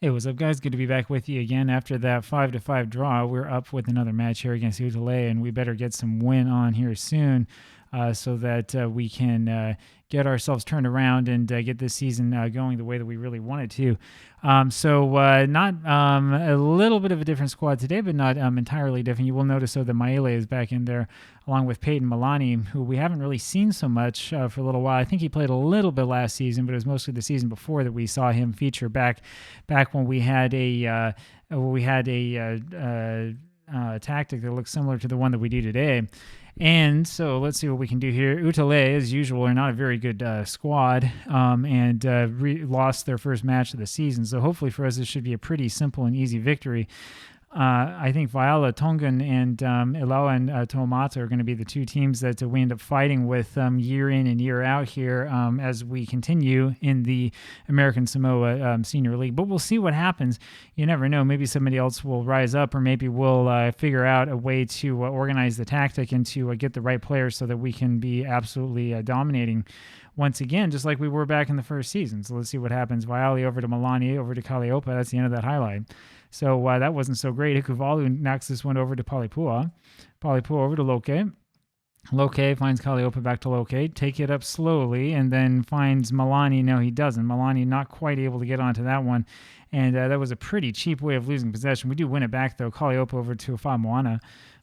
Hey, what's up, guys? Good to be back with you again after that 5-5 draw. We're up with another match here against Utulei, and we better get some win on here soon so that we can get ourselves turned around and get this season going the way that we really want it to. Not a little bit of a different squad today, but not entirely different. You will notice, though, that Maele is back in there along with Peyton Milani, who we haven't really seen so much for a little while. I think he played a little bit last season, but it was mostly the season before that we saw him feature back when we had a tactic that looks similar to the one that we do today. And so let's see what we can do here. Utulei, as usual, are not a very good squad and lost their first match of the season. So hopefully for us, this should be a pretty simple and easy victory. I think Viola Tongan and Ilawa and Tomata are going to be the two teams that we end up fighting with year in and year out here as we continue in the American Samoa Senior League. But we'll see what happens. You never know. Maybe somebody else will rise up, or maybe we'll figure out a way to organize the tactic and to get the right players so that we can be absolutely dominating once again, just like we were back in the first season. So let's see what happens. Viali over to Milani, over to Kalliope. That's the end of that highlight. So that wasn't so great. Ikuvalu knocks this one over to Palipua. Palipua over to Loke. Loke finds Kalliope back to Loke. Take it up slowly and then finds Milani. No, he doesn't. Milani not quite able to get onto that one. And that was a pretty cheap way of losing possession. We do win it back, though. Kalliope over to Famoana.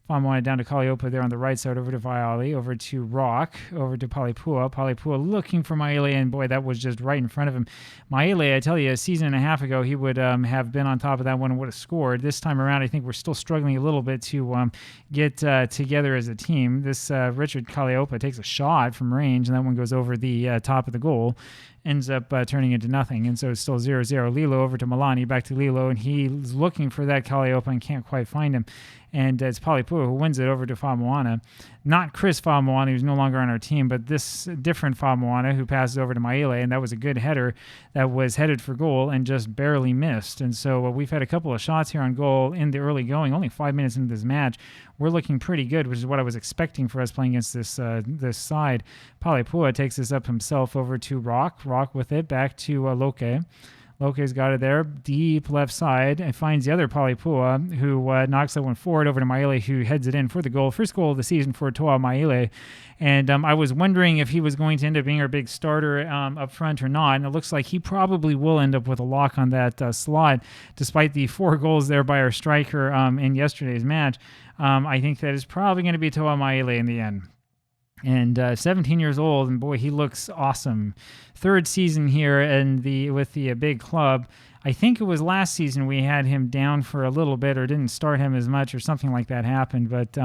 Famoana down to Kalliope there on the right side, over to Viali, over to Rock, over to Palipua. Palipua looking for Maele, and boy, that was just right in front of him. Maele, I tell you, a season and a half ago, he would have been on top of that one and would have scored. This time around, I think we're still struggling a little bit to get together as a team. This Richard Kalliope takes a shot from range, and that one goes over the top of the goal. Ends up turning into nothing, and so it's still 0-0. Lilo over to Milani, back to Lilo, and he's looking for that Kalliope and can't quite find him. And it's Palipua who wins it over to Famoana. Not Chris Famoana, who's no longer on our team, but this different Famoana who passes over to Maele, and that was a good header that was headed for goal and just barely missed. And so we've had a couple of shots here on goal in the early going, only 5 minutes into this match. We're looking pretty good, which is what I was expecting for us playing against this side. Palipua takes this up himself over to Rock. Rock with it back to Loke. Loke's got it there, deep left side, and finds the other Palipua, who knocks that one forward over to Maele, who heads it in for the goal. First goal of the season for Toa Maele. And I was wondering if he was going to end up being our big starter up front or not, and it looks like he probably will end up with a lock on that slot, despite the 4 goals there by our striker in yesterday's match. I think that is probably going to be Toa Maele in the end. And 17 years old, and boy, he looks awesome. Third season here with the big club. I think it was last season we had him down for a little bit or didn't start him as much or something like that happened. But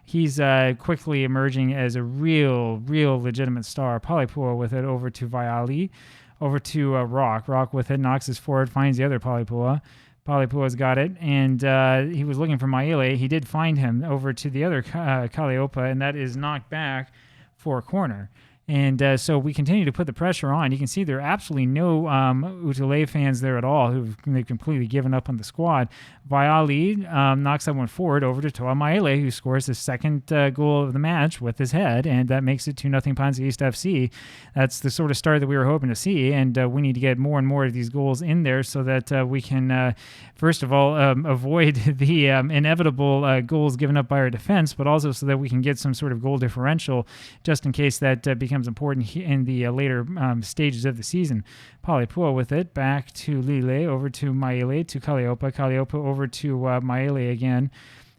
he's quickly emerging as a real legitimate star. Palipua with it over to Viali, over to Rock. Rock with it, knocks us forward, finds the other Palipua. Palipua's got it, and he was looking for Maele. He did find him over to the other Kalliope, and that is knocked back for a corner. And so we continue to put the pressure on. You can see there are absolutely no Utulei fans there at all they've completely given up on the squad. Viali knocks that one forward over to Toa Maele, who scores the second goal of the match with his head, and that makes it 2-0 PanSa East FC. That's the sort of start that we were hoping to see, and we need to get more and more of these goals in there so that we can, first of all, avoid the inevitable goals given up by our defense, but also so that we can get some sort of goal differential just in case that becomes important in the later stages of the season. Palipua with it, back to Lile, over to Maele, to Kalliope. Kalliope over to Maele again.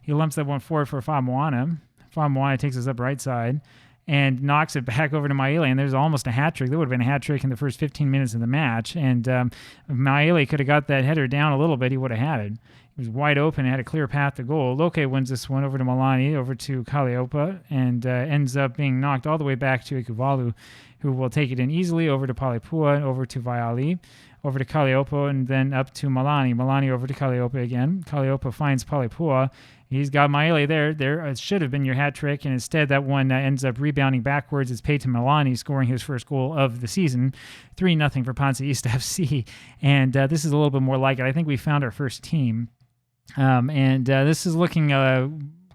He lumps that one forward for Famoana. Famoana takes us up right side and knocks it back over to Maele, and there's almost a hat trick. There would have been a hat trick in the first 15 minutes of the match, and if Maele could have got that header down a little bit, he would have had it. He was wide open and had a clear path to goal. Loke wins this one over to Milani, over to Kalliope, and ends up being knocked all the way back to Ikuvalu, who will take it in easily over to Palipua, over to Viali, over to Kalliope, and then up to Milani. Milani over to Kalliope again. Kalliope finds Palipua. He's got Maele there. It should have been your hat trick, and instead that one ends up rebounding backwards. It's Peyton Milani scoring his first goal of the season. 3-0 for PanSa East FC, and this is a little bit more like it. I think we found our first team. This is looking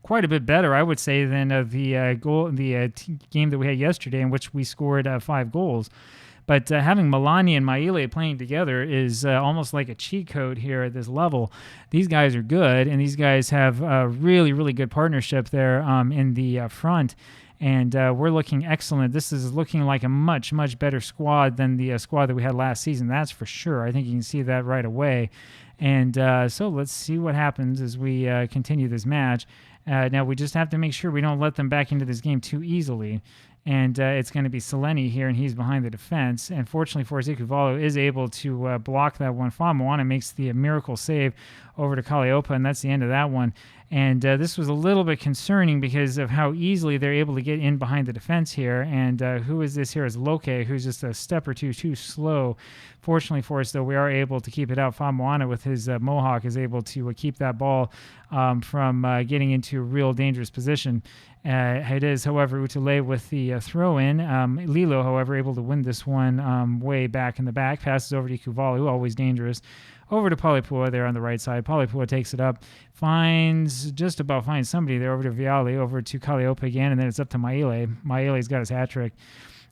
quite a bit better, I would say, than the game that we had yesterday, in which we scored 5 goals. But having Milani and Maile playing together is almost like a cheat code here at this level. These guys are good, and these guys have a really, really good partnership there in the front. And we're looking excellent. This is looking like a much, much better squad than the squad that we had last season. That's for sure. I think you can see that right away. And so let's see what happens as we continue this match. Now, we just have to make sure we don't let them back into this game too easily. And it's going to be Seleni here, and he's behind the defense. And fortunately for us, Ikuvalu is able to block that one. Famoana makes the miracle save over to Kalliopa, and that's the end of that one. And this was a little bit concerning because of how easily they're able to get in behind the defense here. And who is this here? Is Loke, who's just a step or two too slow. Fortunately for us, though, we are able to keep it out. Famoana with his Mohawk is able to keep that ball from getting into a real dangerous position. It is, however, Utulei with the throw-in. Lilo, however, able to win this one way back in the back. Passes over to Ikuvalu, always dangerous. Over to Palipua there on the right side. Palipua takes it up, just about finds somebody there. Over to Viali, over to Kalliopa again, and then it's up to Maile. Maile's got his hat trick.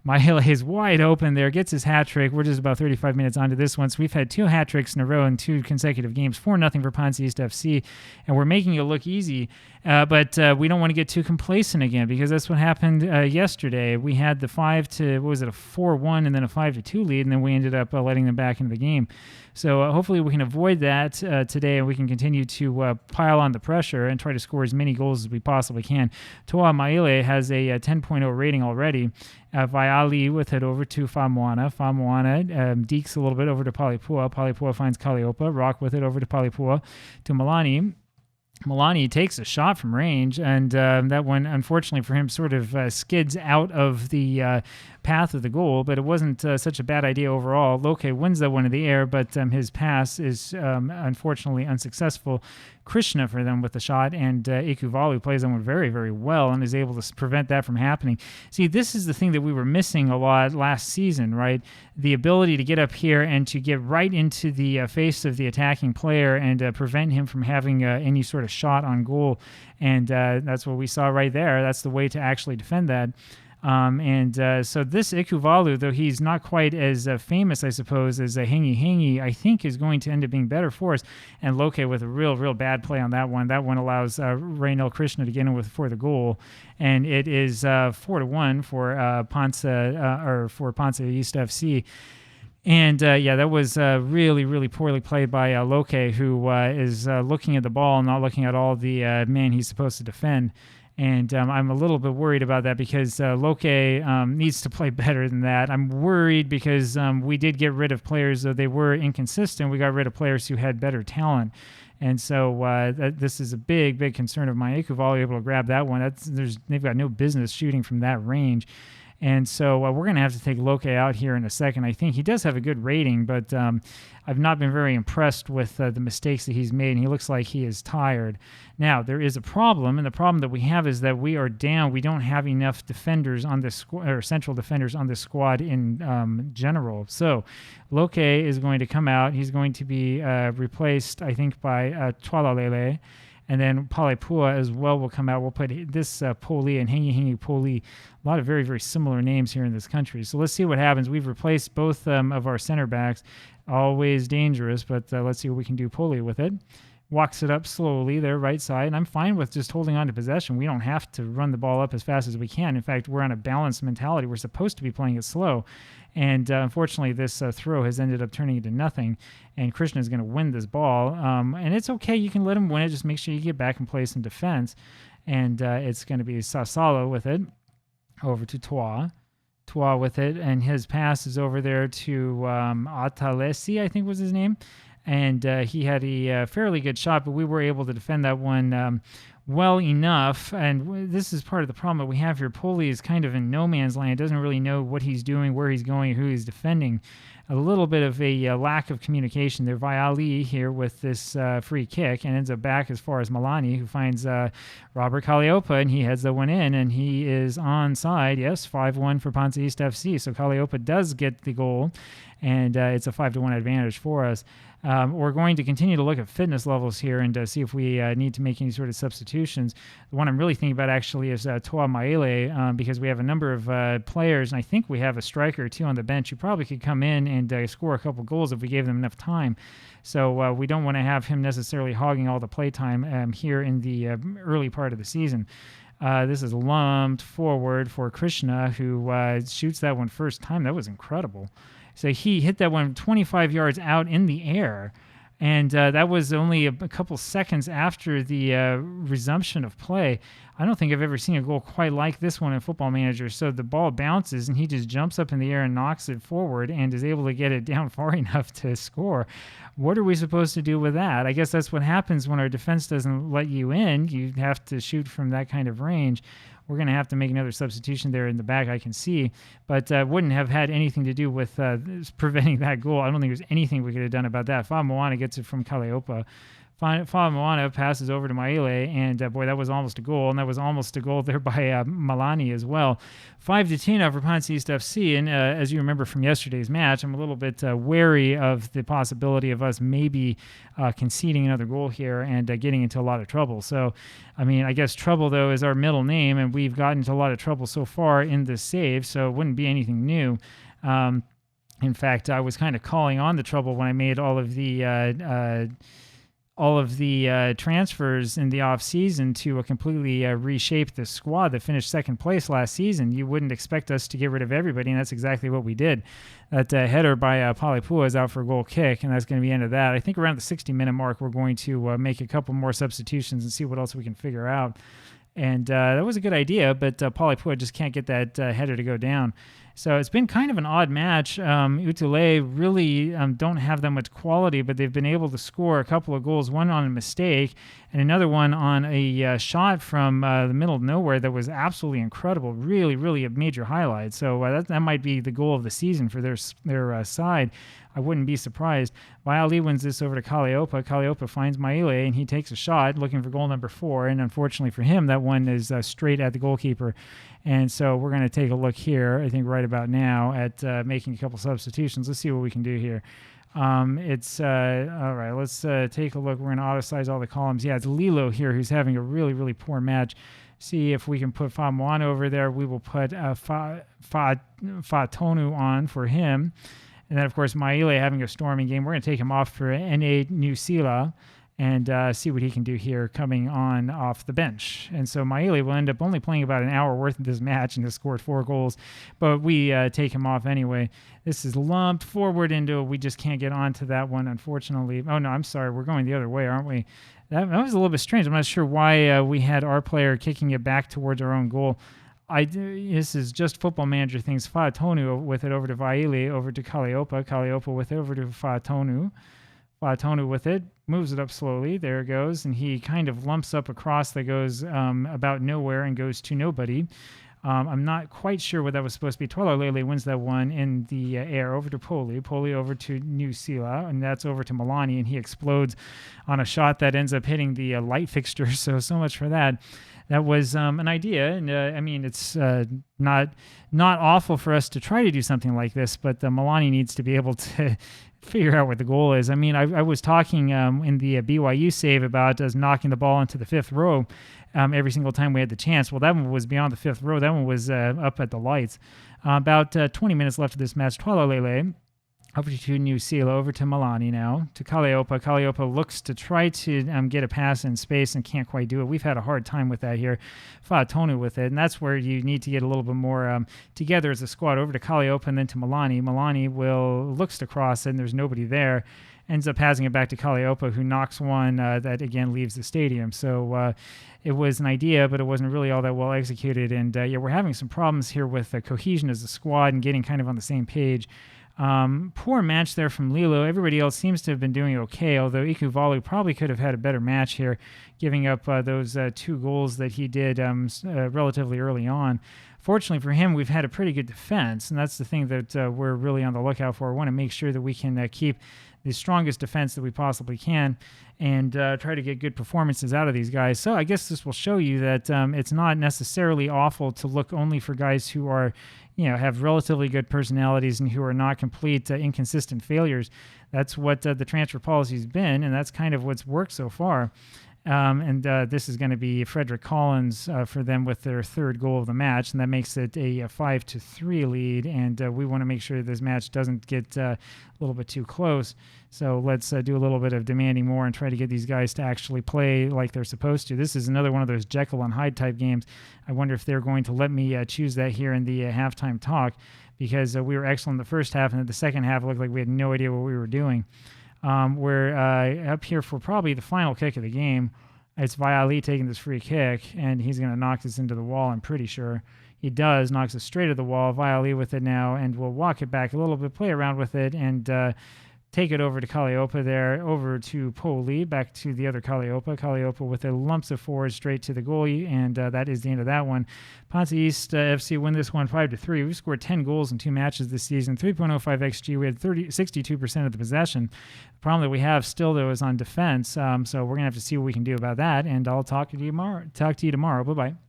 Maile is wide open there, gets his hat trick. We're just about 35 minutes onto this one. So we've had 2 hat tricks in a row in 2 consecutive games, 4-0 for PanSa East FC, and we're making it look easy. But we don't want to get too complacent again, because that's what happened yesterday. We had the 4-1 and then a 5-2 lead, and then we ended up letting them back into the game. So hopefully we can avoid that today, and we can continue to pile on the pressure and try to score as many goals as we possibly can. Toa Maile has a 10.0 rating already. Viali with it over to Famoana. Famoana dekes a little bit over to Palipua. Palipua finds Kalliopa. Rock with it over to Palipua to Milani. Milani takes a shot from range, and that one, unfortunately for him, sort of skids out of the path of the goal, but it wasn't such a bad idea overall. Loke wins that one in the air, but his pass is unfortunately unsuccessful. Krishna for them with the shot, and Ikuvalu plays that one very, very well and is able to prevent that from happening. See, this is the thing that we were missing a lot last season, right? The ability to get up here and to get right into the face of the attacking player and prevent him from having any sort of shot on goal. And that's what we saw right there. That's the way to actually defend that. So this Ikuvalu, though he's not quite as famous, I suppose, as Hengi, I think is going to end up being better for us. And Loke with a real bad play on that one. That one allows Raynel Krishna to get in for the goal. And it is 4-1 for PanSa East FC. And that was really, really poorly played by Loke, who is looking at the ball, not looking at all the man he's supposed to defend. And I'm a little bit worried about that because Loke needs to play better than that. I'm worried because we did get rid of players, though they were inconsistent. We got rid of players who had better talent. And so this is a big concern of mine. Ikuvalu able to grab that one. They've got no business shooting from that range. And so we're going to have to take Loke out here in a second. I think he does have a good rating, but I've not been very impressed with the mistakes that he's made, and he looks like he is tired. Now, there is a problem, and the problem that we have is that we are down. We don't have enough defenders on this or central defenders on this squad in general. So Loke is going to come out. He's going to be replaced, I think, by Tualalele. And then Palipua as well will come out. We'll put this Poli and Hengi Poli, a lot of very, very similar names here in this country. So let's see what happens. We've replaced both of our center backs. Always dangerous, but let's see what we can do. Poli with it. Walks it up slowly there, right side. And I'm fine with just holding on to possession. We don't have to run the ball up as fast as we can. In fact, we're on a balanced mentality. We're supposed to be playing it slow. And unfortunately, this throw has ended up turning into nothing. And Krishna is going to win this ball. And it's okay. You can let him win it. Just make sure you get back and play some defense. And it's going to be Sasalo with it over to Toa. Toa with it. And his pass is over there to Atalesi, I think was his name. And he had a fairly good shot, but we were able to defend that one well enough. And this is part of the problem that we have here. Poli is kind of in no man's land, doesn't really know what he's doing, where he's going, who he's defending. A little bit of a lack of communication there. Viali here with this free kick and ends up back as far as Milani, who finds Robert Kalliopa, and he heads the one in, and he is onside. Yes, 5-1 for PanSa East FC. So Kalliopa does get the goal, and it's a 5-1 advantage for us. We're going to continue to look at fitness levels here and see if we need to make any sort of substitutions. The one I'm really thinking about actually is Toa Maele, because we have a number of players, and I think we have a striker or two on the bench who probably could come in and score a couple goals if we gave them enough time. So we don't want to have him necessarily hogging all the playtime here in the early part of the season. This is lumped forward for Krishna, who shoots that one first time. That was incredible. So he hit that one 25 yards out in the air. And that was only a couple seconds after the resumption of play. I don't think I've ever seen a goal quite like this one in Football Manager. So the ball bounces, and he just jumps up in the air and knocks it forward and is able to get it down far enough to score. What are we supposed to do with that? I guess that's what happens when our defense doesn't let you in. You have to shoot from that kind of range. We're going to have to make another substitution there in the back, I can see, but wouldn't have had anything to do with preventing that goal. I don't think there's anything we could have done about that. Fa'amoana gets it from Kaleopa. Fa'amoana passes over to Maele, and boy, that was almost a goal, and that was almost a goal there by Malani as well. 5-2 now for PanSa East FC, and as you remember from yesterday's match, I'm a little bit wary of the possibility of us maybe conceding another goal here and getting into a lot of trouble. So, I mean, I guess trouble, though, is our middle name, and we've gotten into a lot of trouble so far in this save, so it wouldn't be anything new. In fact, I was kind of calling on the trouble when I made all of the transfers in the offseason to completely reshape the squad that finished second place last season. You wouldn't expect us to get rid of everybody, and that's exactly what we did. That header by Palipua is out for a goal kick, and that's going to be the end of that. I think around the 60-minute mark, we're going to make a couple more substitutions and see what else we can figure out. And that was a good idea, but Palipua just can't get that header to go down. So it's been kind of an odd match. Utulei really don't have that much quality, but they've been able to score a couple of goals, one on a mistake and another one on a shot from the middle of nowhere that was absolutely incredible, really, really a major highlight. So that might be the goal of the season for their side. I wouldn't be surprised. Waiali wins this over to Kaleopa. Kaleopa finds Maele, and he takes a shot looking for goal number 4. And unfortunately for him, that one is straight at the goalkeeper. And so we're going to take a look here, I think right about now, at making a couple substitutions. Let's see what we can do here. All right, let's take a look. We're going to auto-size all the columns. Yeah, it's Lilo here who's having a really, really poor match. See if we can put Fa'amoana over there. We will put Fa'atonu on for him. And then, of course, Maele having a storming game. We're going to take him off for N.A. Nusila and see what he can do here coming on off the bench. And so Maele will end up only playing about an hour worth of this match and has scored 4 goals. But we take him off anyway. This is lumped forward into, we just can't get onto that one, unfortunately. Oh, no, I'm sorry. We're going the other way, aren't we? That was a little bit strange. I'm not sure why we had our player kicking it back towards our own goal. This is just Football Manager things. Fa'atonu with it over to Vaile, over to Kaleopa. Kaleopa with it over to Fa'atonu. Fa'atonu with it, moves it up slowly. There it goes. And he kind of lumps up across that goes about nowhere and goes to nobody. I'm not quite sure what that was supposed to be. Tualalele wins that one in the air over to Poli. Poli over to New Sila, and that's over to Malani, and he explodes on a shot that ends up hitting the light fixture. So much for that. That was an idea, and I mean, it's not awful for us to try to do something like this, but Malani needs to be able to figure out what the goal is. I mean, I was talking in the BYU save about us knocking the ball into the 5th row every single time we had the chance. Well, that one was beyond the 5th row. That one was up at the lights. About 20 minutes left of this match. Tualalele over to New Sila, over to Malani now, to Kaleopa. Kaleopa looks to try to get a pass in space and can't quite do it. We've had a hard time with that here. Fa'atonu with it, and that's where you need to get a little bit more together as a squad. Over to Kaleopa and then to Malani. Malani looks to cross it, and there's nobody there. Ends up passing it back to Kaleopa, who knocks one that, again, leaves the stadium. So it was an idea, but it wasn't really all that well executed. And, we're having some problems here with cohesion as a squad and getting kind of on the same page. Poor match there from Lilo. Everybody else seems to have been doing okay, although Ikuvalu probably could have had a better match here, giving up those 2 goals that he did relatively early on. Fortunately for him, we've had a pretty good defense, and that's the thing that we're really on the lookout for. We want to make sure that we can keep the strongest defense that we possibly can and try to get good performances out of these guys. So I guess this will show you that it's not necessarily awful to look only for guys who are, have relatively good personalities and who are not complete inconsistent failures. That's what the transfer policy has been, and that's kind of what's worked so far. And this is going to be Frederick Collins for them with their third goal of the match, and that makes it a 5-3 lead. And we want to make sure this match doesn't get a little bit too close. So let's do a little bit of demanding more and try to get these guys to actually play like they're supposed to. This is another one of those Jekyll and Hyde type games. I wonder if they're going to let me choose that here in the halftime talk, because we were excellent in the first half, and in the second half it looked like we had no idea what we were doing. We're up here for probably the final kick of the game. It's Viali taking this free kick, and he's going to knock this into the wall, I'm pretty sure. He does, knocks it straight at the wall. Viali with it now, and we'll walk it back a little bit, play around with it, and take it over to Kalliope there, over to Poli, back to the other Kalliope. Kalliope with it lumps it forward straight to the goalie, and that is the end of that one. PanSa East FC win this one 5-3. We've scored 10 goals in 2 matches this season, 3.05 XG. We had 62% of the possession. The problem that we have still, though, is on defense, so we're going to have to see what we can do about that, and I'll talk to you tomorrow. Bye-bye.